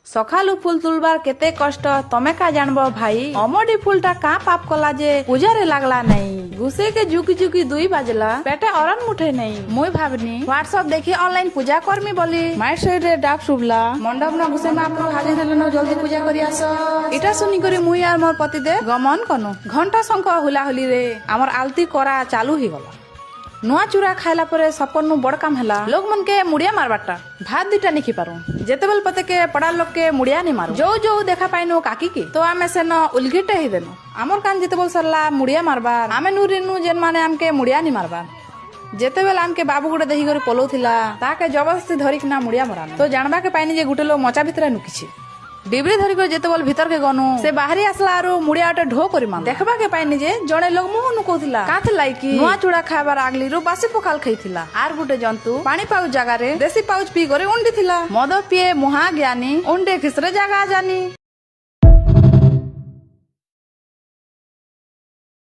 सखालु फूल तुलबार केते कष्ट तमे का जानबो भाई। अमडी फूलटा का पाप कला जे पूजारे लागला नहीं। घुसे के जुकी जुकी 2 बाजला पेटे अरन मुठे नहीं। मुई भाबनी व्हाट्सएप देखी ऑनलाइन पूजा करमी बोली माइर शरीर रे डाक शुभला मंडप न घुसे में आपन हाली देलन जल्दी पूजा करी आस। इटा सुनी करी मुई आर मोर पति दे गमन कनु घंटा शंख हुलाहुली रे हमर आलती करा चालू ही गला। नुआ चूरा खाइला परे सपन बड़ काम हैला लोग मन के मुड़िया मारबाटा भात दुटा नहीं पारू जेतेबेल पते के पड़ा लोग के मुड़िया नहीं मारू जो जो देखा पाइनु काकी की तो आमे से न उलगिटे ही देनु आमर कान जेतेबेल सरला मुड़िया मारबार आमे नुरिनु जेन माने आमके मुड़िया नहीं मारबार जेतेबेल आमके बाबू गुडे देखि कर पलोथिला ताके जबरदस्ती धरिक ना मुड़िया मारान तो जानबा के पाइनी जे गुटे लोग मचा भितरे नुकिछि डिबरी धरी कर जेतेबेल भीतर के गनु से बाहरी आसला आरो मुड़िया अटे ढो करी मान देखबा के पाइनी जे जणे लोग मुह नुकोथिला काथ लाइकी नुआ चूड़ा खाबार आगली रो बासी पखाल खैथिला आर गुटे जंतु पानी पाउच जगह रे देसी पाउच पी करे उंडी थिला मद पिए मुहा ज्ञानी उंडे खिसरे जगह जानी।